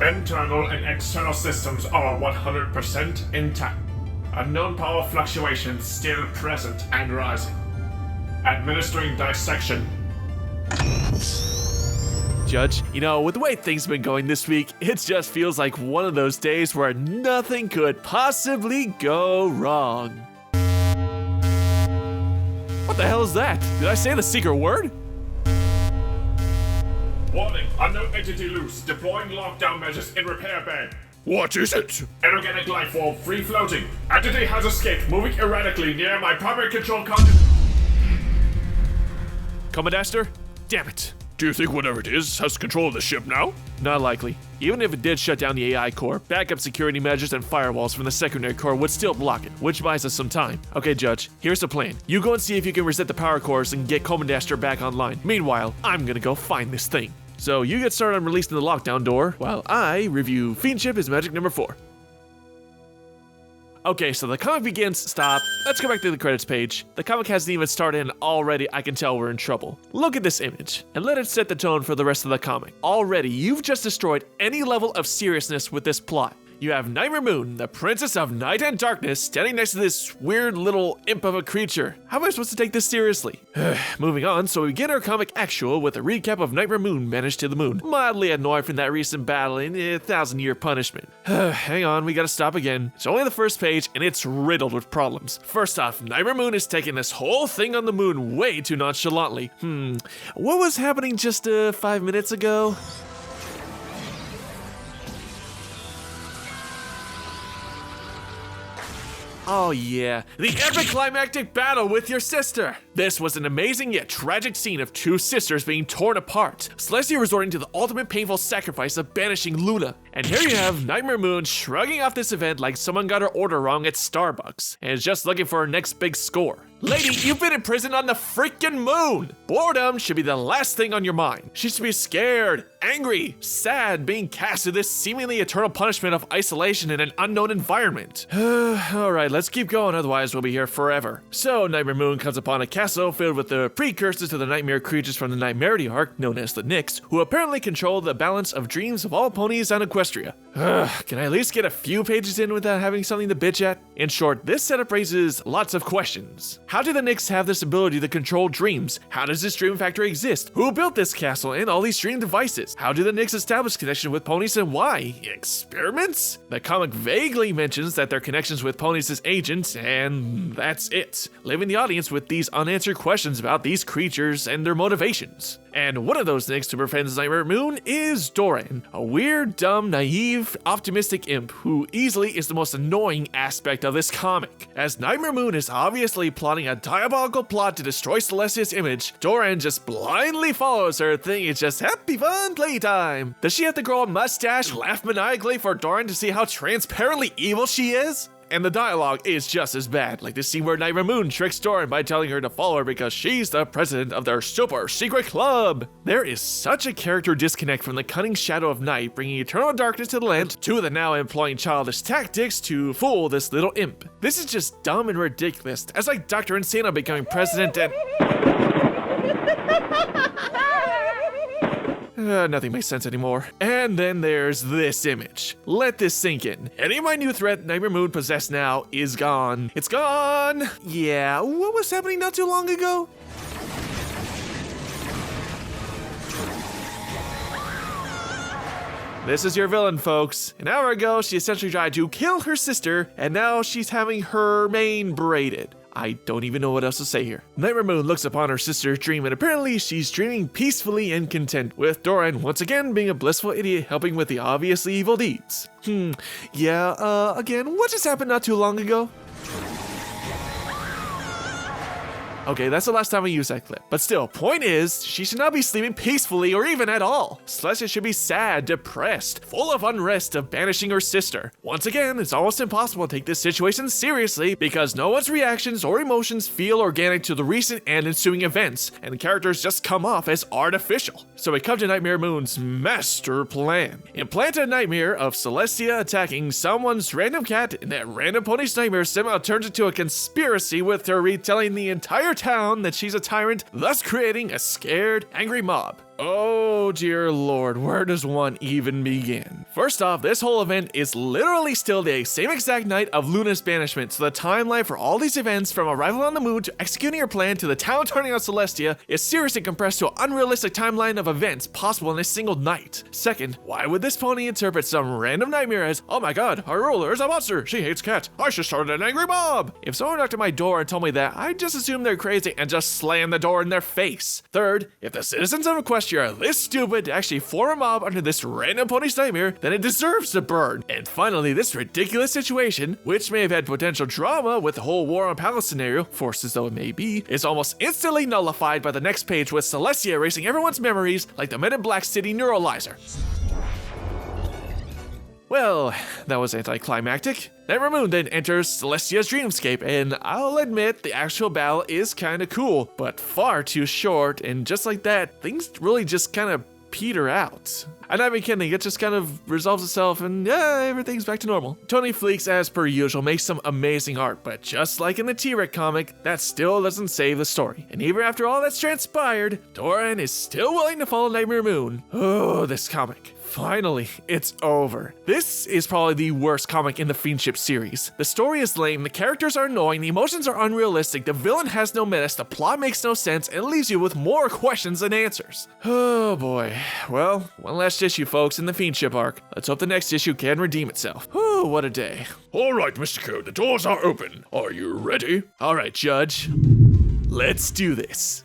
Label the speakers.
Speaker 1: Internal and external systems are 100% intact. Unknown power fluctuations still present and rising. Administering dissection.
Speaker 2: Judge, with the way things have been going this week, it just feels like one of those days where nothing could possibly go wrong. What the hell is that? Did I say the secret word?
Speaker 1: Warning, unknown entity loose. Deploying lockdown measures in repair bay.
Speaker 2: What is it?
Speaker 1: Inorganic life form, free floating. Entity has escaped, moving erratically near my primary control content.
Speaker 2: Commandaster? Damn it.
Speaker 3: Do you think whatever it is has control of the ship now?
Speaker 2: Not likely. Even if it did shut down the AI core, backup security measures and firewalls from the secondary core would still block it, which buys us some time. Okay, Judge, here's the plan. You go and see if you can reset the power cores and get Commandaster back online. Meanwhile, I'm gonna go find this thing. So you get started on releasing the lockdown door, while I review Fiendship as magic number 4. Okay, so the comic begins. Stop. Let's go back to the credits page. The comic hasn't even started and already I can tell we're in trouble. Look at this image, and let it set the tone for the rest of the comic. Already, you've just destroyed any level of seriousness with this plot. You have Nightmare Moon, the princess of night and darkness, standing next to this weird little imp of a creature. How am I supposed to take this seriously? Moving on, so we begin our comic actual with a recap of Nightmare Moon banished to the moon. Mildly annoyed from that recent battle in 1,000-year punishment. Hang on, we gotta stop again. It's only the first page, and it's riddled with problems. First off, Nightmare Moon is taking this whole thing on the moon way too nonchalantly. What was happening just 5 minutes ago? Oh yeah, the epic climactic battle with your sister! This was an amazing yet tragic scene of two sisters being torn apart, Celestia resorting to the ultimate painful sacrifice of banishing Luna. And here you have Nightmare Moon shrugging off this event like someone got her order wrong at Starbucks, and is just looking for her next big score. Lady, you've been imprisoned on the freaking moon! Boredom should be the last thing on your mind. She should be scared, angry, sad, being cast to this seemingly eternal punishment of isolation in an unknown environment. Alright, let's keep going, otherwise we'll be here forever. So, Nightmare Moon comes upon a castle filled with the precursors to the nightmare creatures from the Nightmarity arc, known as the Nyx, who apparently control the balance of dreams of all ponies on Equestria. Can I at least get a few pages in without having something to bitch at? In short, this setup raises lots of questions. How do the Nyx have this ability to control dreams? How does this dream factory exist? Who built this castle and all these dream devices? How do the Nyx establish connection with ponies and why? Experiments? The comic vaguely mentions that their connections with ponies is agents, and that's it, leaving the audience with these unanswered questions about these creatures and their motivations. And one of those Nyx who befriends Nightmare Moon is Doran, a weird, dumb, naive, optimistic imp who easily is the most annoying aspect of this comic. As Nightmare Moon is obviously plotting a diabolical plot to destroy Celestia's image, Doran just blindly follows her, thinking it's just happy fun playtime. Does she have to grow a mustache, laugh maniacally for Doran to see how transparently evil she is? And the dialogue is just as bad, like the scene where Nightmare Moon tricks Doran by telling her to follow her because she's the president of their super secret club. There is such a character disconnect from the cunning shadow of night, bringing eternal darkness to the land, to the now employing childish tactics to fool this little imp. This is just dumb and ridiculous, as like Dr. Insano becoming president and... Nothing makes sense anymore. And then there's this image. Let this sink in. Any of my new threat Nightmare Moon possessed now is gone. It's gone! Yeah, what was happening not too long ago? This is your villain, folks. An hour ago, she essentially tried to kill her sister, and now she's having her mane braided. I don't even know what else to say here. Nightmare Moon looks upon her sister's dream, and apparently she's dreaming peacefully and content, with Doran once again being a blissful idiot helping with the obviously evil deeds. Again, what just happened not too long ago? Okay, that's the last time I use that clip. But still, point is, she should not be sleeping peacefully or even at all. Celestia should be sad, depressed, full of unrest of banishing her sister. Once again, it's almost impossible to take this situation seriously because no one's reactions or emotions feel organic to the recent and ensuing events, and the characters just come off as artificial. So we come to Nightmare Moon's master plan. Implant a nightmare of Celestia attacking someone's random cat, and that random pony's nightmare somehow turns into a conspiracy with her retelling the entire town that she's a tyrant, thus creating a scared, angry mob. Oh dear lord, where does one even begin? First off, this whole event is literally still the same exact night of Luna's banishment, so the timeline for all these events from arrival on the moon to executing her plan to the town turning on Celestia is seriously compressed to an unrealistic timeline of events possible in a single night. Second, why would this pony interpret some random nightmare as, oh my god, our ruler is a monster, she hates cats, I should start an angry mob? If someone knocked at my door and told me that, I'd just assume they're crazy and just slam the door in their face. Third, if the citizens of Equestria are this stupid to actually form a mob under this random pony's nightmare, then it deserves to burn. And finally, this ridiculous situation, which may have had potential drama with the whole war on palace scenario, forced as though it may be, is almost instantly nullified by the next page with Celestia erasing everyone's memories like the Men in Black City Neuralizer. Well, that was anticlimactic. Nightmare Moon then enters Celestia's dreamscape, and I'll admit the actual battle is kinda cool, but far too short, and just like that, things really just kinda peter out. I'm not even kidding, it just kind of resolves itself and everything's back to normal. Tony Fleeks, as per usual, makes some amazing art, but just like in the T-Rex comic, that still doesn't save the story. And even after all that's transpired, Doran is still willing to follow Nightmare Moon. Oh, this comic. Finally, it's over. This is probably the worst comic in the Fiendship series. The story is lame, the characters are annoying, the emotions are unrealistic, the villain has no menace, the plot makes no sense, and leaves you with more questions than answers. Oh boy. Well, one last issue, folks, in the Fiendship arc. Let's hope the next issue can redeem itself. Oh, what a day.
Speaker 3: Alright, Mr. Code, the doors are open. Are you ready?
Speaker 2: Alright, Judge. Let's do this.